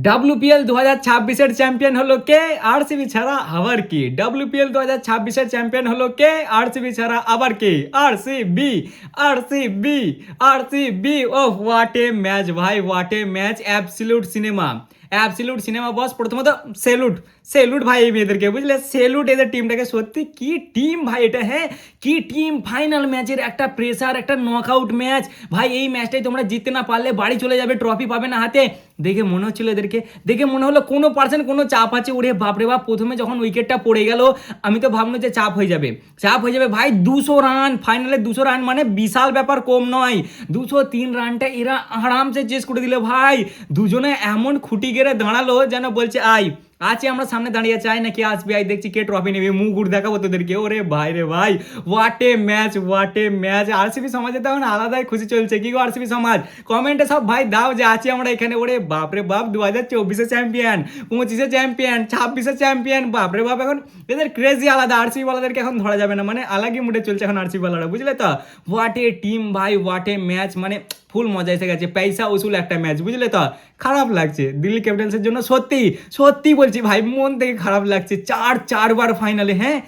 WPL 2026-এর champion হলো কে? RCB ছাড়া আবার কি? WPL 2026-এর চ্যাম্পিয়ন হলো কে? আরসিবি ছাড়া আবার কি? RCB, RCB, RCB. Oh what a match ভাই, what a match, absolute cinema, absolute cinema boss. প্রথমত সেলুট, সেলুট ভাই এই মেয়েদেরকে, বুঝলে, সেলুট এদের টিমটাকে, সত্যি কি টিম ভাই এটা, হ্যাঁ কি টিম। ফাইনাল ম্যাচের একটা প্রেসার, একটা নকআউট ম্যাচ ভাই, এই ম্যাচটাই তোমরা জিততে না পারলে বাড়ি চলে যাবে, ট্রফি পাবে না হাতে। দেখে মনে হচ্ছিল এদেরকে, দেখে মনে হলো কোনো পার্সেন্ট কোনো চাপ আছে। ওরে বাপরে বাপ, প্রথমে যখন উইকেটটা পড়ে গেল আমি তো ভাবলাম যে চাপ হয়ে যাবে, চাপ হয়ে যাবে ভাই। 200 রান ফাইনালে, 200 রান মানে বিশাল ব্যাপার, কম নয়। 203 রানটা এরা আরামসে চেস করে দিল ভাই। দুজনে এমন খুঁটি গেড়ে দাঁড়ালো যেন বলছে আয় আছে, আমরা সামনে দাঁড়িয়ে আছি, আয় নাকি আসবি, আই দেখছি কে ট্রফি নেবে, মুখ উড় দেখাবো তোদেরকে। ওরে ভাই রে ভাই, what a match, what a match. RCB সমাজে তখন আলাদাই খুশি চলছে। কি গো আরসিবি সমাজ, কমেন্টে সব ভাই দাও যে আছি আমরা এখানে। ওরে বাপরে বাপ, 2024-এ চ্যাম্পিয়ন, 25-এ চ্যাম্পিয়ন, 26-এ চ্যাম্পিয়ন, বাপরে বাপ। এখন এদের ক্রেজি আলাদা, আরসিবি ওয়ালাদেরকে এখন ধরা যাবে না, মানে আলাদা মুডে চলছে এখন আরসিবি ওয়ালারা, বুঝলে তো। হোয়াট এ টিম ভাই, হোয়াট এ ম্যাচ, মানে ফুল মজা এসে গেছে, পয়সা উসুল একটা ম্যাচ, বুঝলে তো। খারাপ লাগছে দিল্লি ক্যাপিটালসের জন্য, সত্যি সত্যি বলছি ভাই, মন থেকে খারাপ লাগছে। চারবার ফাইনালে, হ্যাঁ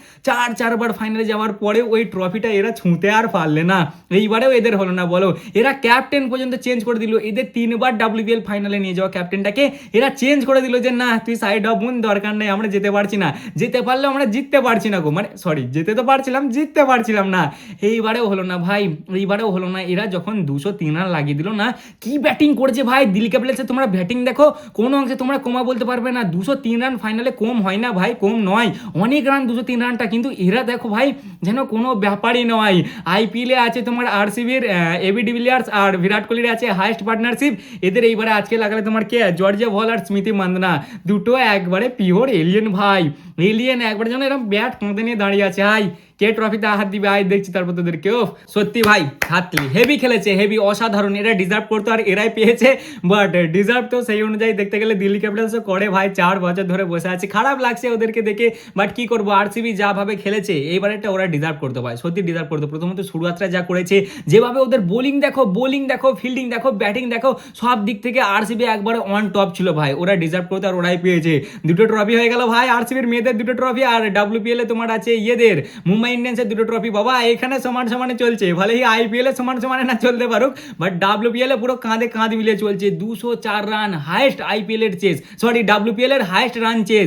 চারবার ফাইনালে যাওয়ার পরে ওই ট্রফিটা এরা ছুঁতে আর পারলে না। এইবারেও এদের হলো না, বলো। এরা ক্যাপ্টেন পর্যন্ত চেঞ্জ করে দিল, এদের 3বার WPL ফাইনালে নিয়ে যাওয়া ক্যাপ্টেনটাকে এরা চেঞ্জ করে দিল যে না তুই সাইড অফ বোন, দরকার নেই, আমরা যেতে পারছি না, যেতে পারলেও আমরা জিততে পারছি না গো, মানে সরি, যেতে তো পারছিলাম, জিততে পারছিলাম না। এইবারেও হলো না ভাই, এইবারেও হলো না। এরা যখন 203 রান লাগিয়ে দিল না, কি ব্যাটিং করেছে ভাই দিল্লি ক্যাপিটালসে। তোমরা ব্যাটিং দেখো, কোনো অংশে তোমরা কমা বলতে পারবে না। 203 রান ফাইনালে কম হয় না ভাই, কম নয়, অনেক রান 203 রানটা। কিন্তু এরা দেখো ভাই যেন কোনো ব্যাপারই নয়। আইপিএলে আছে তোমার আরসিবির এবি ডিভিলিয়ার্স আর বিরাট কোহলির আছে হাইস্ট পার্টনারশিপ। এদের এইবারে আজকে লাগালে তোমার কে, জর্জিয়া ভল আর স্মৃতি মান্দনা, দুটো একবারে পিওর এলিয়েন ভাই, এলিয়েন। একবারে যেন এরকম ব্যাট কাঁধে নিয়ে দাঁড়িয়ে আছে, আই কে ট্রফিতে হাত দিবে, আয় দেখছি তারপর তোদের কেউ। সত্যি ভাই হাতলি হেভি খেলেছে, হেভি অসাধারণ, এরা ডিজার্ভ করতো আর এরাই পেয়েছে। বাট ডিজার্ভ তো সেই অনুযায়ী দেখতে গেলে দিল্লি ক্যাপিটালসও করে ভাই, 4 বছর ধরে বসে আছে। খারাপ লাগছে ওদেরকে দেখে, বাট কি করবো, আরসিবি যা ভাবে খেলেছে এইবার একটা ওরা ডিজার্ভ করতো ভাই, সত্যি ডিজার্ভ করতো। প্রথমত শুরুয়াতরা যা করেছে, যেভাবে ওদের বোলিং দেখো, বোলিং দেখো, ফিল্ডিং দেখো, ব্যাটিং দেখো, সব দিক থেকে আরসিবি একবারে অন টপ ছিল ভাই। ওরা ডিজার্ভ করতো আর ওরাই পেয়েছে। 2টো ট্রফি হয়ে গেল ভাই, আরসিবির মেয়েদের 2টো ট্রফি, আর WPL এ তোমার আছে ইয়েদের মুম্বাই ইন্ডিয়ান্সের 2টো ট্রফি। বাবা এখানে সমান সমানে চলছে, ভালো এই IPL এ সমান সমানে না চলতে পারুক, বাট WPL এ পুরো কাঁধে কাঁধ মিলিয়ে চলছে। 204 রান হাইস্ট IPL এর চেস, সরি WPL এর হাইস্ট রান চেস,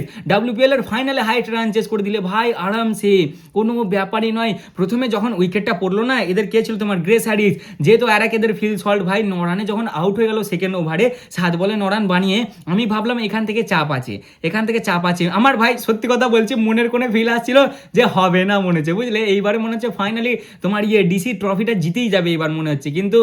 WPL এর ফাইনালে হাইস্ট রান চেস করে দিলে ভাই আরামসে, কোনো ব্যাপারই নয়। প্রথমে যখন উইকেটটা পড়লো না, এদের কে ছিল তোমার গ্রেস হ্যারিস, যেহেতু আর এক এদের ফিল্ড সল্ট ভাই, 9 রানে যখন আউট হয়ে গেল সেকেন্ড ওভারে, 7 বলে 9 রান বানিয়ে, আমি ভাবলাম এখান থেকে চাপ আছে, এখান থেকে চাপ আছে। আমার ভাই সত্যি কথা বলছি, মনের কোনো ফিল আসছিল যে হবে না মনে হচ্ছে, বুঝলে। এইবারে মনে হচ্ছে ফাইনালি তোমার ডিসি ট্রফিটা জিতেই যাবে এবার মনে হচ্ছে, কিন্তু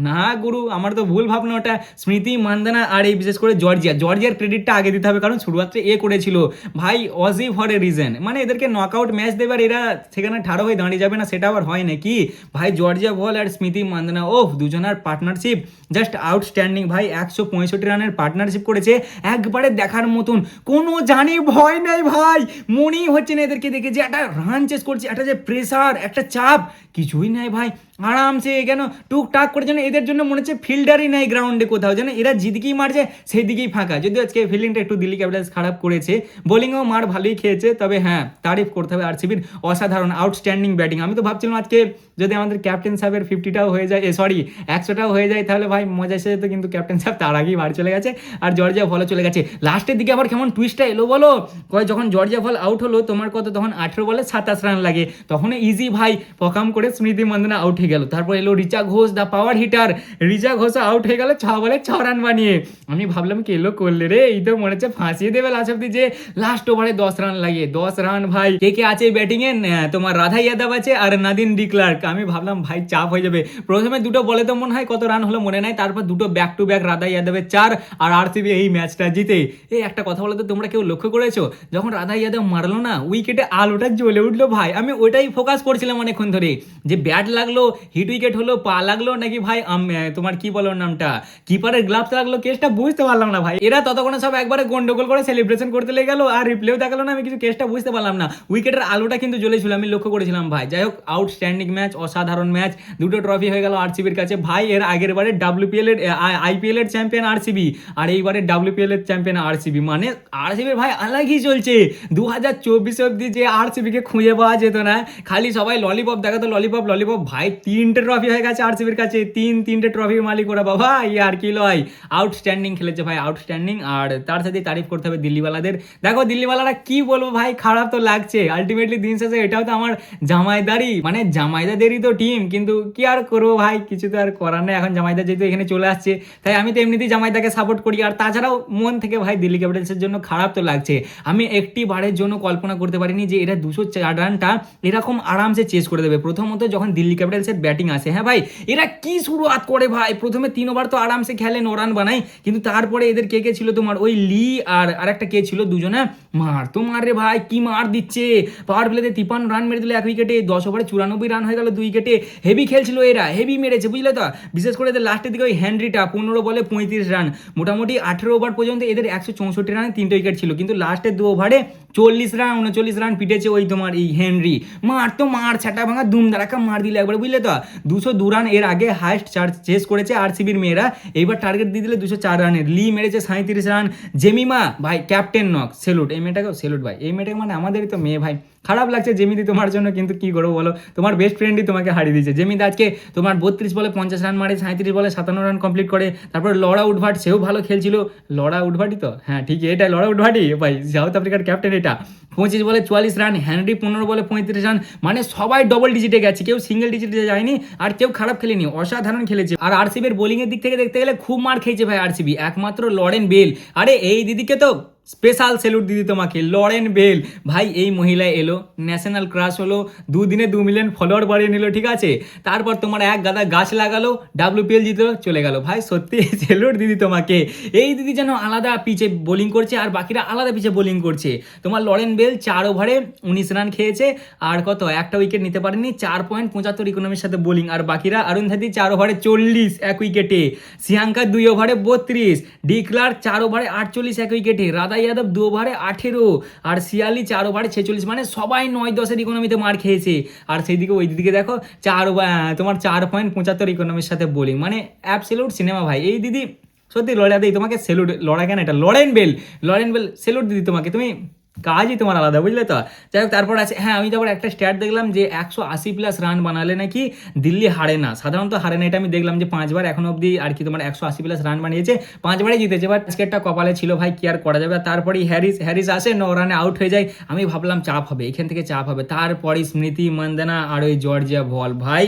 না গুরু, আমার তো ভুল ভাবনা ওটা। স্মৃতি মান্দানা আর এই বিশেষ করে জর্জিয়ার ক্রেডিটটা আগে দিতে হবে, কারণ শুরুয়াত্রে করেছিল ভাই অজি ফর এ রিজন, মানে এদেরকে নকআউট ম্যাচ দেবে আর এরা সেখানে ঠাড়ো হয়ে দাঁড়িয়ে যাবে না, সেটা আবার হয় নাকি ভাই। জর্জিয়া ভল আর স্মৃতি মান্দানা, ওহ দুজনের পার্টনারশিপ জাস্ট আউটস্ট্যান্ডিং ভাই। 165 রানের পার্টনারশিপ করেছে, একবারে দেখার মতন, কোনো জানি ভয় নেই ভাই। মনেই হচ্ছে না এদেরকে দেখে যে একটা রান চেস করছে, একটা যে প্রেসার, একটা চাপ, কিছুই নাই ভাই। আরামসে কেন টুকটাক করে, যেন এদের জন্য মনে হচ্ছে ফিল্ডারই নাই গ্রাউন্ডে কোথাও, যেন এরা যেদিকেই মারছে সেই দিকেই ফাঁকা। যদিও আজকে ফিল্ডিংটা একটু দিল্লি ক্যাপিটালস খারাপ করেছে, বোলিংও মার ভালোই খেয়েছে, তবে হ্যাঁ তারিফ করতে হবে আরসিবির, অসাধারণ আউটস্ট্যান্ডিং ব্যাটিং। আমি তো ভাবছিলাম আজকে যদি আমাদের ক্যাপ্টেন সাহেবের 50টাও হয়ে যায়, সরি 100টাও হয়ে যায়, তাহলে ভাই মজা এসে যেত, কিন্তু ক্যাপ্টেন সাহেব তার আগেই বাড়ি চলে গেছে আর জর্জিয়া ভালো চলে গেছে। লাস্টের দিকে আবার কেমন টুইস্টটা এলো বলো, যখন জর্জিয়া ফল আউট হলো তোমার কত, তখন 18 বলে 27 রান লাগে, তখন ইজি ভাই পকাম করে স্মৃতি মান্দানা আউট হয়ে গেল। তারপর এলো Richa Ghosh, the power hitter, Richa Ghosh out হয়ে গেল 6 বলে 6 রান বানিয়ে। আমি ভাবলাম কি এলো করলে রে, এই তো মনে হচ্ছে ফাঁসিয়ে দেবে লাস্ট অব্দি, যে লাস্ট ওভারে 10 রান লাগে, 10 রান ভাই। কে কে আছে ব্যাটিং এ, তোমার রাধা ইয়াদব আছে আর নাদিন ডি ক্লার্ক। আমি ভাবলাম ভাই চাপ হয়ে যাবে। প্রথমে 2টো বলে তো মনে হয় কত রান হলো মনে নাই, তারপর 2টো ব্যাক টু ব্যাক রাধা ইয়াদবের 4, আর আরসিবি এই ম্যাচটা জিতে। এই একটা কথা বলো তো, তোমরা কেউ লক্ষ্য করেছো যখন রাধা ইয়াদব মারলো না উইকেটে, আলোটা জ্বলে উঠলো ভাই। আমি ওইটাই ফোকাস করছিলাম অনেকক্ষণ ধরে, যে ব্যাট লাগলো হিট উইকেট হলো, পা লাগলো নাকি ভাই তোমার কি বলো ওর নামটা, কিপারের গ্লাভস লাগলো, কেসটা বুঝতে পারলাম না ভাই। এরা ততক্ষণে সব একবারে গন্ডগোল করে সেলিব্রেশন করতে লেগে গেল, আর রিপ্লেও দেখালো না, আমি কিছু কেসটা বুঝতে পারলাম না। উইকেটের আলোটা কিন্তু জ্বলেছিল, আমি লক্ষ্য করেছিলাম ভাই। যাই হোক, আউটস্ট্যান্ডিং ম্যাচ, অসাধারণ ম্যাচ, দুটো ট্রফি হয়ে গেল আরসিবির কাছে ভাই। এর আগের বারে ডাব্লিউপিএল এর আইপিএল এর চ্যাম্পিয়ন আরসিবি, আর এইবারে ডাব্লিউপিএল এর চ্যাম্পিয়ন আরসিবি, মানে আরসিবির ভাই আলাগই চলছে। 2024 অব্দি যে আরসিবি কে খুঁজে পাওয়া যেত না, খালি সবাই ললিপপ দেখাতো, ললিপপ ললিপপ। ভাই 3টে ট্রফি হয়ে গেছে আরসিবির কাছে, তিনটে ট্রফির মালিক ওরা বাবা, আর কি লয়। আউটস্ট্যান্ডিং খেলেছে ভাই, আউটস্ট্যান্ডিং। আর তার সাথে তারিফ করতে হবে দিল্লিওয়ালাদের। দেখো দিল্লিওয়ালারা কি বলবো ভাই, খারাপ তো লাগছে। আলটিমেটলি দিন শেষে এটাও তো আমার জামাইদারি, মানে জামাইদাদেরই তো টিম, কিন্তু কি আর করবো ভাই, কিছু তো আর করার নেই। এখন জামাইদা যেহেতু এখানে চলে আসছে, তাই আমি তো এমনিতেই জামাইদাকে সাপোর্ট করি। আর তাছাড়াও মন থেকে ভাই দিল্লি ক্যাপিটালসের জন্য খারাপ তো লাগছে। আমি একটি বারের জন্য কল্পনা করতে পারিনি যে এরা 204 রানটা এরকম আরামসে চেস করে দেবে। প্রথমত যখন দিল্লি ক্যাপিটালসের ব্যাটিং আসে, হ্যাঁ ভাই, এরা কি শুরুয়াত করে ভাই। প্রথমে 3 ওভার তো আরামসে খেলে, 9 রান বানায়, কিন্তু তারপরে এদের কে কে ছিল তোমার, ওই লি আর আরেকটা কে ছিল, দুজনে মার তো মার রে ভাই, কি মার দিচ্ছে। পাওয়ার প্লেতে 53 রান মেরে দিল 1 উইকেটে, 10 ওভারে 94 রান হয়ে গেল 2 উইকেটে। হেভি খেলছিল এরা, হেভি মেরেছে বুঝলে তো। বিশেষ করে এদের লাস্টের দিকে ওই হেনরিটা 15 বলে 35 রান, মোটামুটি 18 ওভার পর্যন্ত এদের 164 রানে 3টে উইকেট ছিল, কিন্তু লাস্টের 2 ওভারে 40 রান 39 রান পিটেছে ওই তোমার এই হেনরি। মার তো মার, ছাটা ভাঙা দুম দাঁড়াকা মার দিলে একবার বুঝলে তো। 202 রান এর আগে হাইস্ট চার্জ চেস করেছে আরসিবির মেয়েরা, এইবার টার্গেট দিয়ে দিলে 204 রানের। লি মেরেছে 37 রান। জেমিমা ভাই ক্যাপ্টেন নক, সেলুট এই মেয়েটাকেও সেলুট ভাই, এই মেয়েটাকে মানে আমাদেরই তো মেয়ে ভাই। খারাপ লাগছে জেমিদি তোমার জন্য, কিন্তু কি করবো বলো, তোমার বেস্ট ফ্রেন্ডই তোমাকে হারিয়ে দিয়েছে। জেমিদি আজকে তোমার 32 বলে 50 রান মারে, 37 বলে 57 রান কমপ্লিট করে। তারপর লরা উডভার্ট, সেও ভালো খেলছিল। লরা উডভার্টই তো, হ্যাঁ ঠিক এটা লরা উডভার্টই ভাই, সাউথ আফ্রিকার ক্যাপ্টেন এটা। 25 বলে 44 রান, হেনরি 15 বলে 35 রান, মানে সবাই ডবল ডিজিটে গেছে, কেউ সিঙ্গেল ডিজিটে যায়নি, আর কেউ খারাপ খেলেনি, অসাধারণ খেলেছে। আর আরসিবির বোলিং এর দিক থেকে দেখতে গেলে খুব মার খেয়েছে ভাই আরসিবি, একমাত্র লরেন বেল। আরে এই দিদিকে তো স্পেশাল স্যালুট দিদি তোমাকে, লরেন বেল ভাই। এই মহিলা এলো, ন্যাশনাল ক্রাশ হলো, 2 দিনে 2 মিলিয়ন ফলোয়ার বাড়িয়ে নিল, ঠিক আছে। তারপর তোমার এক গাদা গাছ লাগালো, ডাব্লিউপিএল জিতলো, চলে গেল ভাই। সত্যি স্যালুট দিদি তোমাকে। এই দিদি যেন আলাদা পিচে বোলিং করছে, আর বাকিরা আলাদা পিচে বোলিং করছে। তোমার লরেন বেল 4 ওভারে 19 রান খেয়েছে, আর কত একটা উইকেট নিতে পারেনি, 4.75 ইকোনমির সাথে বোলিং। আর বাকিরা অরুণধাতি 4 ওভারে 40 1 উইকেটে, সিয়াঙ্কা 2 ওভারে 32, ডি ক্লার্ক 4 ওভারে 48 1 উইকেটে, রাধা যাদব 2 ওভারে 18, আর শিয়ালি 4 ওভারে 46, মানে সবাই 9-10 ইকোনমিতে মার খেয়েছে। আর সেই দিকে ওই দিকে দেখো 4 ওভার তোমার 4.75 ইকোনমির সাথে বোলিং, মানে অ্যাবসলিউট সিনেমা ভাই। এই দিদি সত্যি লড়া দিই তোমাকে সেলুট। লড়া কেন, এটা Lauren Bell, Lauren Bell salute দিদি তোমাকে, তুমি কাজই তোমার আলাদা বুঝলে তো। যাই হোক, তারপর আছে হ্যাঁ, আমি তারপর একটা স্ট্যাট দেখলাম যে 180+ রান বানালে নাকি দিল্লি হারে না, সাধারণত হারে না। এটা আমি দেখলাম যে 5 বার এখন অব্দি আর কি তোমার 180+ রান বানিয়েছে, 5 বারে জিতেছে। বাট আজকেরটা কপালে ছিল ভাই, কি আর করা যাবে। তারপরেই হ্যারিস আসে, 9 রানে আউট হয়ে যায়। আমি ভাবলাম চাপ হবে, এখান থেকে চাপ হবে। তারপরে স্মৃতি মান্দানা আর ওই জর্জিয়া ভল, ভাই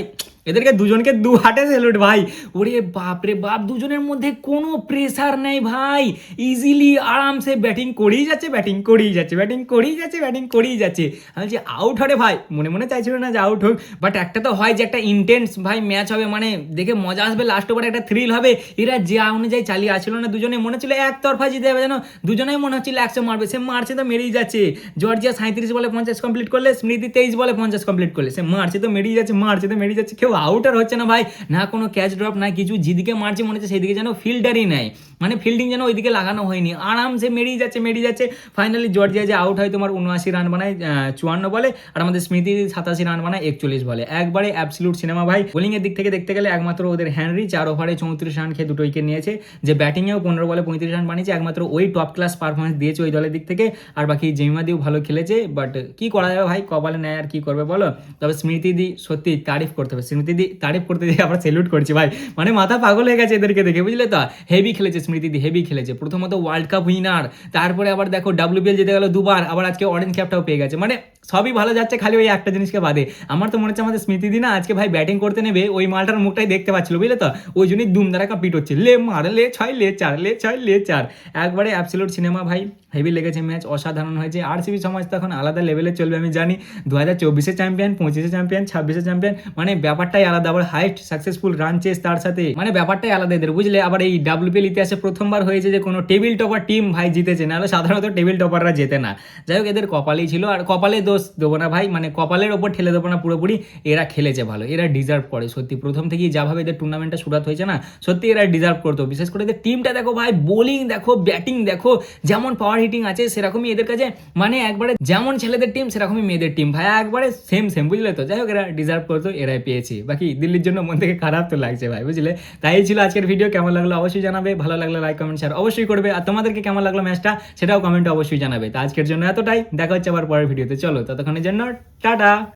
এদেরকে দুজনকে 2 হাতে স্যালুট ভাই। ওরে বাপ রে বাপ, দুজনের মধ্যে কোনো প্রেসার নেই ভাই, ইজিলি আরামসে ব্যাটিং করেই যাচ্ছে, ব্যাটিং করেই যাচ্ছে, ব্যাটিং করেই যাচ্ছে, ব্যাটিং করেই যাচ্ছে। আমি বলছি আউট হবে ভাই, মনে মনে চাইছিল না যে আউট হোক, বাট একটা তো হয় যে একটা ইন্টেন্স ভাই ম্যাচ হবে, মানে দেখে মজা আসবে, লাস্ট ওভারে একটা থ্রিল হবে। এরা যে অনুযায়ী চালিয়ে আসছিল না, দুজনে মনে ছিল একতরফা জিতে যাবে, যেন দুজনেই মনে হচ্ছিল 100 মারবে, সে মারছে তো মেরেই যাচ্ছে। জর্জিয়া 37 বলে 50 কমপ্লিট করলে, স্মৃতি 23 বলে 50 কমপ্লিট করলে, সে মারছে তো মেরেই যাচ্ছে, মারছে তো মেরেই যাচ্ছে, কেউ আউটার হচ্ছে না ভাই, না কোনো ক্যাচ ড্রপ না কিছু। যেদিকে মারছে মনে হচ্ছে সেদিকে যেন ফিল্ডারই নাই, মানে ফিল্ডিং যেন ওইদিকে লাগানো হয়নি, আরামসে মেরেই যাচ্ছে মেরেই যাচ্ছে। ফাইনালি জর্জিয়া যে আউট হয় তোমার 79 রান বানায় 54 বলে, আর আমাদের স্মৃতি 87 রান বানায় 41 বলে, একবারে অ্যাবসলিউট সিনেমা ভাই। বোলিং এর দিক থেকে দেখতে গেলে একমাত্র ওদের হেনরি 4 ওভারে 34 রান খেয়ে 2 উইকেট নিয়েছে, যে ব্যাটিংয়েও 15 বলে 35 রান বানিয়েছে, একমাত্র ওই টপ ক্লাস পারফরমেন্স দিয়েছে ওই দলের দিক থেকে। আর বাকি জেমিমা দিও ভালো খেলেছে, বাট কি করা যাবে ভাই, কপালে নেয় আর কি করবে বলো। তবে স্মৃতি দি সত্যি তারিফ করতে হবে, স্মৃতি দি তারিফ করতে দিয়ে আবার সেলুট করছি ভাই, মানে মাথা পাগল হয়ে গেছে এদেরকে দেখে বুঝলে তো। হেভি খেলেছে স্মৃতি দি, হেভি খেলেছে। প্রথমত ওয়ার্ল্ড কাপ উইনার, তারপরে আবার দেখো ডাব্লিউপিএল জিতে গেল 2 বার, আবার আজকে অরেঞ্জ ক্যাপটাও পেয়ে গেছে, মানে সবই ভালো যাচ্ছে, খালি ওই একটা জিনিসকে বাদে। আমার তো মনে হচ্ছে আমাদের স্মৃতি দি না আজকে ভাই ব্যাটিং করতে নেবে, ওই মালটার মুখটাই দেখতে পাচ্ছিল বুঝলে তো, ওই জন্যই দুমদারাকা পিট হচ্ছে, লে মার লে 6 লে 4 লে 6 লে 4, একবারে অ্যাবসলিউট সিনেমা ভাই। হেভি লেগেছে ম্যাচ, অসাধারণ হয়েছে। আরসিবি সমাজ তো এখন আলাদা লেভেলে চলবে আমি জানি, 2024 চ্যাম্পিয়ন, 25 চ্যাম্পিয়ন, 26 চ্যাম্পিয়ন, মানে ব্যাপারটাই আলাদা। আবার হাইস্ট সাকসেসফুল রান চেস তার সাথে, মানে ব্যাপারটাই আলাদা এদের বুঝলে। আবার এই ডাব্লিউপিএল ইতিহাসে প্রথমবার হয়েছে যে কোনো টেবিল টপার টিম ভাই জিতেছে, নাহলে সাধারণত টেবিল টপাররা জেতে না। যাই হোক, এদের কপালেই ছিল, আর কপালে দোষ দেবো না ভাই, মানে কপালের ওপর ঠেলে দেবো না পুরোপুরি, এরা খেলেছে ভালো, এরা ডিজার্ভ করে সত্যি। প্রথম থেকেই যাভাবে এদের টুর্নামেন্টটা শুরুয়াত হয়েছে না, সত্যি এরা ডিজার্ভ করতো। বিশেষ করে এদের টিমটা দেখো ভাই, বোলিং দেখো, ব্যাটিং দেখো, যেমন পাওয়ার হিটিং আছে সেরকমই এদের কাছে, মানে একবারে যেমন ছেলেদের টিম সেরকমই মেয়েদের টিম ভাই, একবারে সেম সেম, বুঝলে তো। যাই হোক, এরা ডিজার্ভ করতো, এরাই পেয়েছে। বাকি দিল্লির জন্য মন থেকে খারাপ তো লাগছে ভাই, বুঝলে। তাই ছিল আজকের ভিডিও, কেমন লাগলো অবশ্যই জানাবে, ভালো লাগলে লাইক কমেন্ট শেয়ার অবশ্যই করবে, আর তোমাদেরকে কেমন লাগলো ম্যাচটা সেটাও কমেন্টে অবশ্যই জানাবে। তো আজকের জন্য এতটাই, দেখা হচ্ছে আবার পরের ভিডিওতে, চলো ততক্ষণের জন্য টাটা।